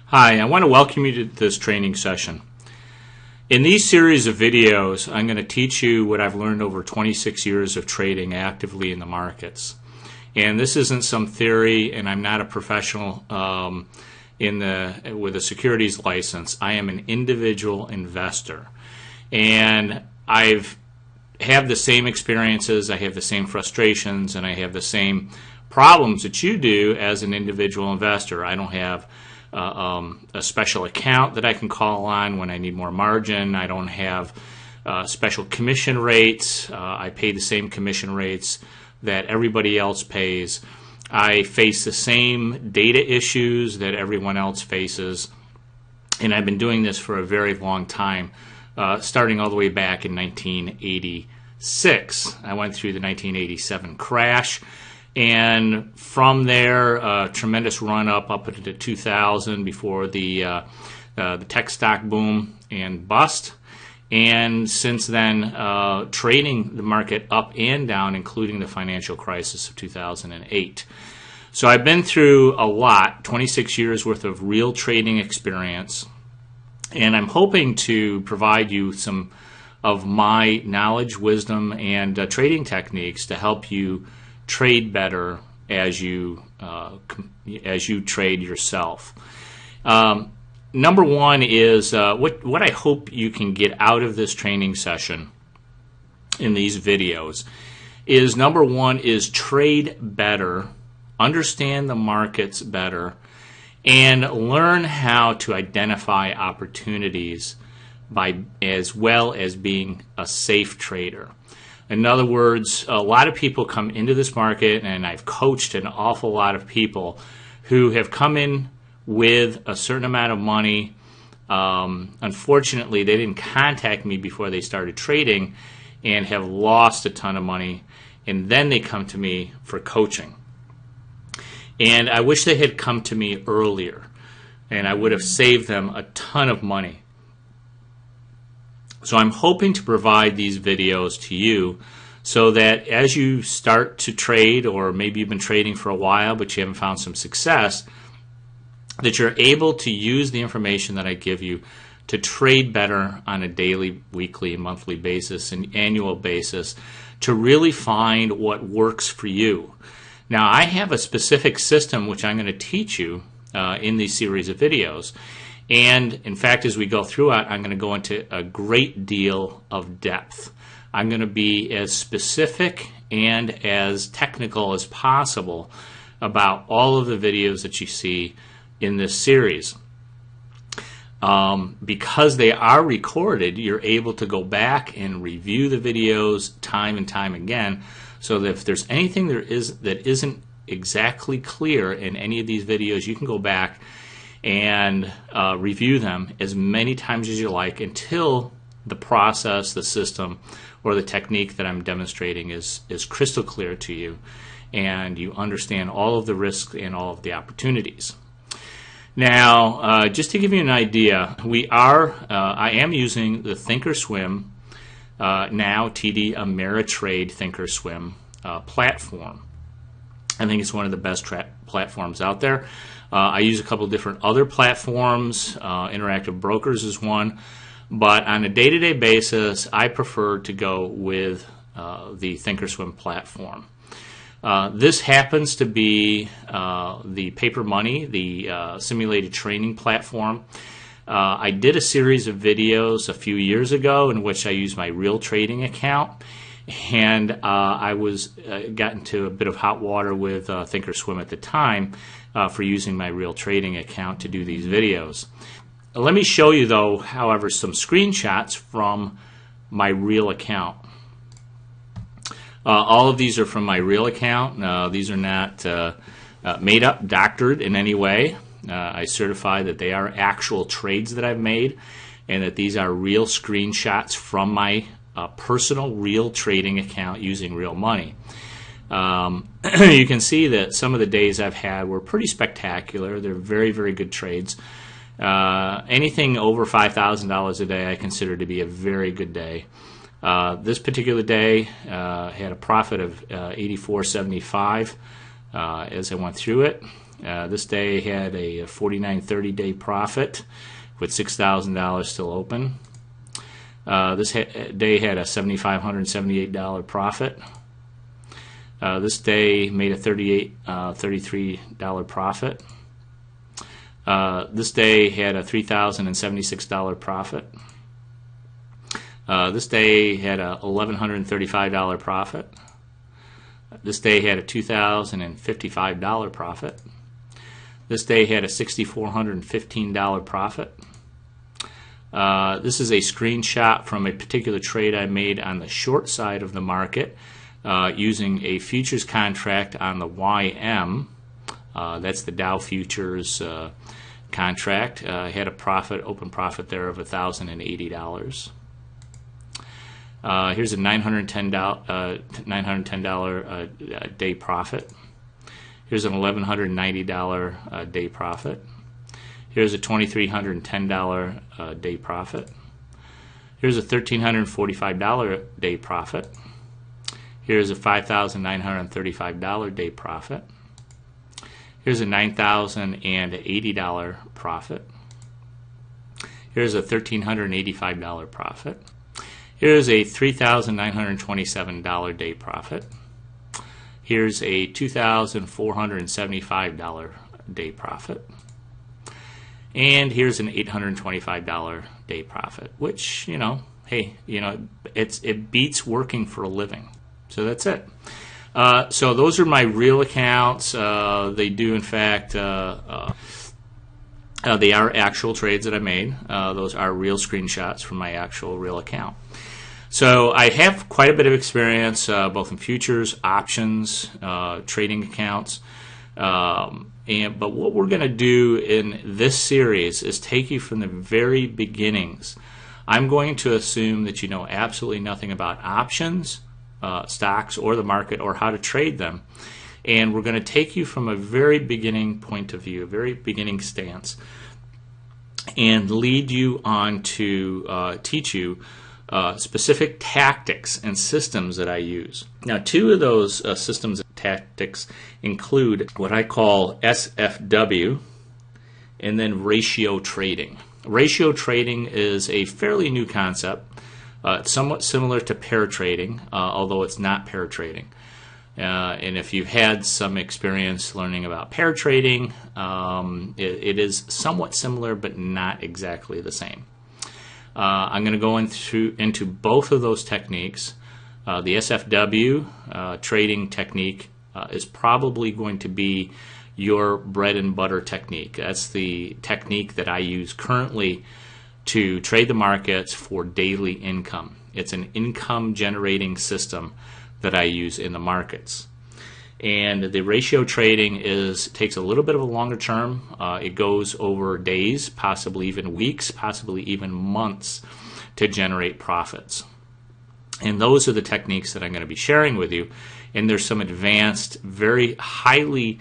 Hi, I want to welcome you to this training session. In these series of videos, I'm going to teach you what I've learned over 26 years of trading actively in the markets. And this isn't some theory, and I'm not a professional with a securities license. I am an individual investor. And I've have the same experiences, I have the same frustrations, and I have the same problems that you do as an individual investor. I don't have a special account that I can call on when I need more margin. I don't have special commission rates. I pay the same commission rates that everybody else pays. I face the same data issues that everyone else faces, and I've been doing this for a very long time, starting all the way back in 1986. I went through the 1987 crash. And from there, a tremendous run up into 2000 before the tech stock boom and bust. And since then, trading the market up and down, including the financial crisis of 2008. So I've been through a lot, 26 years worth of real trading experience. And I'm hoping to provide you some of my knowledge, wisdom, and trading techniques to help you trade better as you trade yourself. Number one is what I hope you can get out of this training session in these videos is, number one, is trade better, understand the markets better, and learn how to identify opportunities as well as being a safe trader. In other words, a lot of people come into this market, and I've coached an awful lot of people who have come in with a certain amount of money. Unfortunately, they didn't contact me before they started trading and have lost a ton of money, and then they come to me for coaching. And I wish they had come to me earlier, and I would have saved them a ton of money. So I'm hoping to provide these videos to you so that as you start to trade, or maybe you've been trading for a while but you haven't found some success, that you're able to use the information that I give you to trade better on a daily, weekly, monthly basis, and annual basis to really find what works for you. Now, I have a specific system which I'm going to teach you in these series of videos. And in fact, as we go through it, I'm going to go into a great deal of depth. I'm going to be as specific and as technical as possible about all of the videos that you see in this series. Because they are recorded, you're able to go back and review the videos time and time again, so that if there's anything that isn't exactly clear in any of these videos, you can go back and review them as many times as you like until the process, the system, or the technique that I'm demonstrating is crystal clear to you, and you understand all of the risks and all of the opportunities. Now, just to give you an idea, I am using the Thinkorswim, now TD Ameritrade Thinkorswim platform. I think it's one of the best platforms out there. I use a couple different other platforms. Interactive Brokers is one. But on a day-to-day basis, I prefer to go with the Thinkorswim platform. This happens to be the Paper Money, the simulated training platform. I did a series of videos a few years ago in which I used my real trading account. And I got into a bit of hot water with Thinkorswim at the time for using my real trading account to do these videos. Let me show you, though, however, some screenshots from my real account. All of these are from my real account. These are not made up, doctored in any way. I certify that they are actual trades that I've made, and that these are real screenshots from my personal real trading account using real money. You can see that some of the days I've had were pretty spectacular. They're very, very good trades. Anything over $5,000 a day I consider to be a very good day. This particular day had a profit of $84.75 as I went through it. This day had a 49.30 day profit with $6,000 still open. This day had a $7,578 profit. This day made a $33 profit. This day had a $3,076 profit. This day had a $1,135 profit. This day had a $2,055 profit. This day had a $6,415 profit. This is a screenshot from a particular trade I made on the short side of the market using a futures contract on the YM. That's the Dow Futures contract. I had a profit, open profit there of $1,080. Here's a $910 day profit. Here's an $1,190 day profit. Here's a $2,310 day profit. Here's a $1,345 day profit. Here's a $5,935 day profit. Here's a $9,080 profit. Here's a $1,385 profit. Here's a $3,927 day profit. Here's a $2,475 day profit. And here's an $825 day profit, which, hey, it beats working for a living. So that's it. So those are my real accounts. They do, in fact, they are actual trades that I made. Those are real screenshots from my actual real account. So I have quite a bit of experience both in futures, options, trading accounts. But what we're going to do in this series is take you from the very beginnings. I'm going to assume that you know absolutely nothing about options, stocks, or the market, or how to trade them. And we're going to take you from a very beginning point of view, a very beginning stance, and lead you on to teach you specific tactics and systems that I use. Now, two of those systems and tactics include what I call SFW and then ratio trading. Ratio trading is a fairly new concept. It's somewhat similar to pair trading, although it's not pair trading. And if you've had some experience learning about pair trading, it is somewhat similar but not exactly the same. I'm going to go into both of those techniques. The SFW trading technique is probably going to be your bread and butter technique. That's the technique that I use currently to trade the markets for daily income. It's an income generating system that I use in the markets. And the ratio trading takes a little bit of a longer term. It goes over days, possibly even weeks, possibly even months to generate profits. And those are the techniques that I'm going to be sharing with you. And there's some advanced, very highly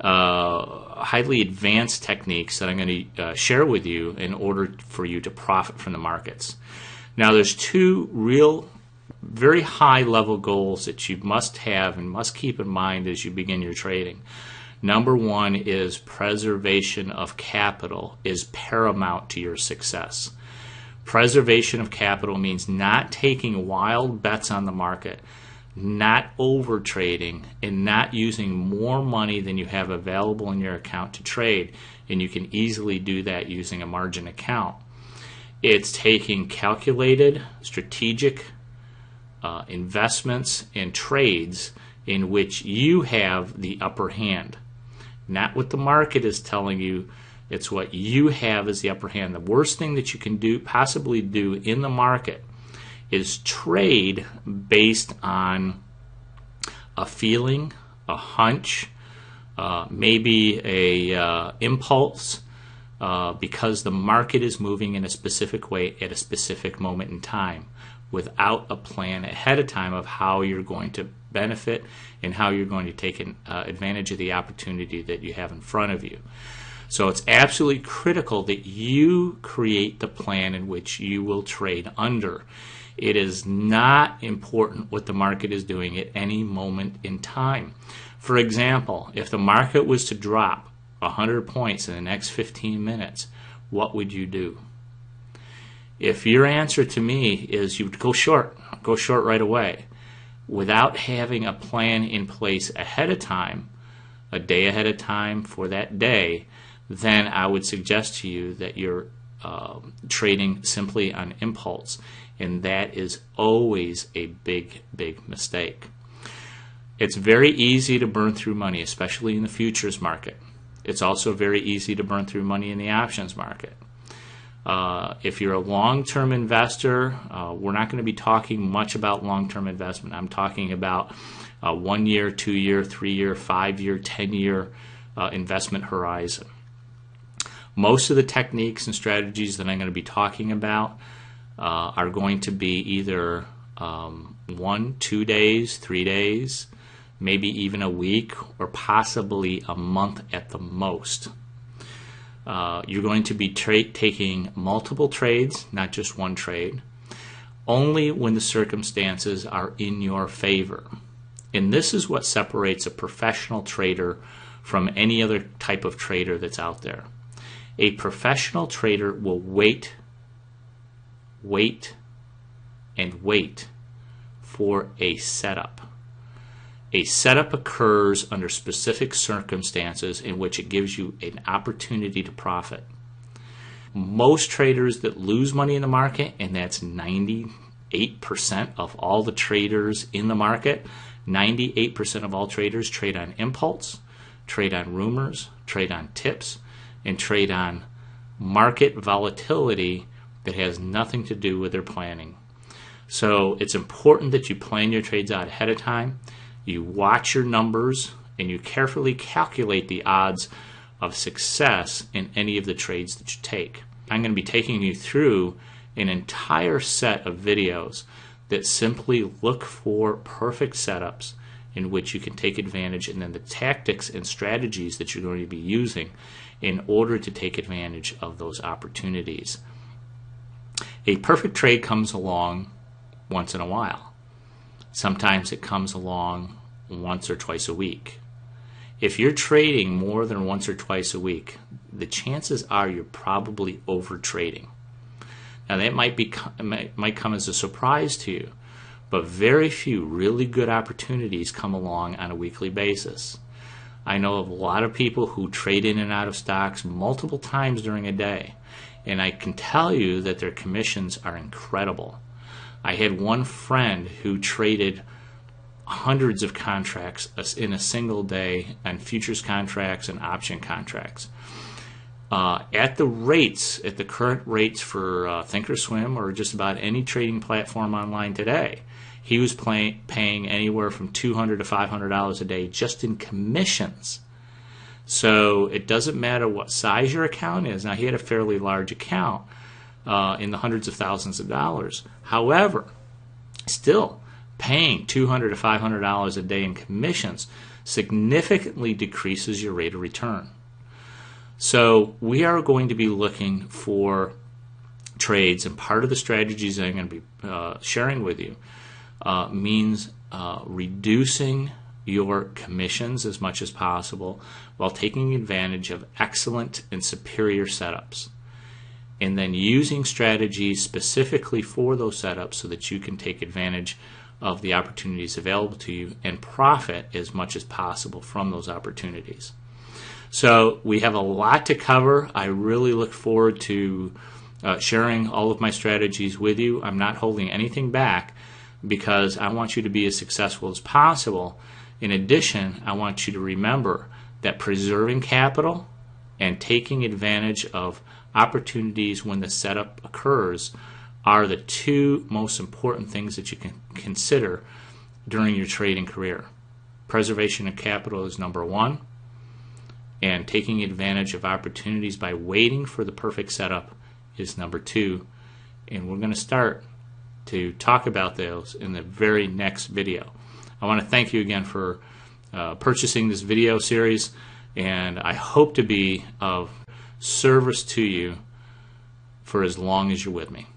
advanced techniques that I'm going to share with you in order for you to profit from the markets. Now, there's two real very high level goals that you must have and must keep in mind as you begin your trading. Number one is preservation of capital is paramount to your success. Preservation of capital means not taking wild bets on the market, not over trading, and not using more money than you have available in your account to trade. And you can easily do that using a margin account. It's taking calculated, strategic investments and trades in which you have the upper hand. Not what the market is telling you, it's what you have as the upper hand. The worst thing that you can possibly do in the market is trade based on a feeling, a hunch, maybe a impulse, because the market is moving in a specific way at a specific moment in time, without a plan ahead of time of how you're going to benefit and how you're going to take advantage of the opportunity that you have in front of you. So it's absolutely critical that you create the plan in which you will trade under. It is not important what the market is doing at any moment in time. For example, if the market was to drop 100 points in the next 15 minutes, what would you do? If your answer to me is you would go short right away, without having a plan in place ahead of time, a day ahead of time for that day, then I would suggest to you that you're trading simply on impulse, and that is always a big mistake. It's very easy to burn through money, especially in the futures market. It's also very easy to burn through money in the options market. If you're a long-term investor, we're not going to be talking much about long-term investment. I'm talking about 1 year, 2 year, 3 year, 5 year, 10-year investment horizon. Most of the techniques and strategies that I'm going to be talking about are going to be either 1, 2 days, 3 days, maybe even a week, or possibly a month at the most. You're going to be taking multiple trades, not just one trade, only when the circumstances are in your favor. And this is what separates a professional trader from any other type of trader that's out there. A professional trader will wait and wait for a setup. A setup occurs under specific circumstances in which it gives you an opportunity to profit. Most traders that lose money in the market, and that's 98% of all the traders in the market, 98% of all traders trade on impulse, trade on rumors, trade on tips, and trade on market volatility that has nothing to do with their planning. So it's important that you plan your trades out ahead of time. You watch your numbers and you carefully calculate the odds of success in any of the trades that you take. I'm going to be taking you through an entire set of videos that simply look for perfect setups in which you can take advantage, and then the tactics and strategies that you're going to be using in order to take advantage of those opportunities. A perfect trade comes along once in a while. Sometimes it comes along once or twice a week. If you're trading more than once or twice a week, the chances are you're probably over trading. Now that might come as a surprise to you, but very few really good opportunities come along on a weekly basis. I know of a lot of people who trade in and out of stocks multiple times during a day, and I can tell you that their commissions are incredible. I had one friend who traded hundreds of contracts in a single day on futures contracts and option contracts. At the current rates for Thinkorswim or just about any trading platform online today, he was paying anywhere from $200 to $500 a day just in commissions. So it doesn't matter what size your account is. Now, he had a fairly large account in the hundreds of thousands of dollars. However, still paying $200 to $500 a day in commissions significantly decreases your rate of return. So we are going to be looking for trades, and part of the strategies that I'm going to be sharing with you means reducing your commissions as much as possible while taking advantage of excellent and superior setups, and then using strategies specifically for those setups so that you can take advantage of the opportunities available to you and profit as much as possible from those opportunities. So we have a lot to cover. I really look forward to sharing all of my strategies with you. I'm not holding anything back because I want you to be as successful as possible. In addition, I want you to remember that preserving capital and taking advantage of opportunities when the setup occurs are the two most important things that you can consider during your trading career. Preservation of capital is number one, and taking advantage of opportunities by waiting for the perfect setup is number two. And we're going to start to talk about those in the very next video. I want to thank you again for purchasing this video series, and I hope to be of service to you for as long as you're with me.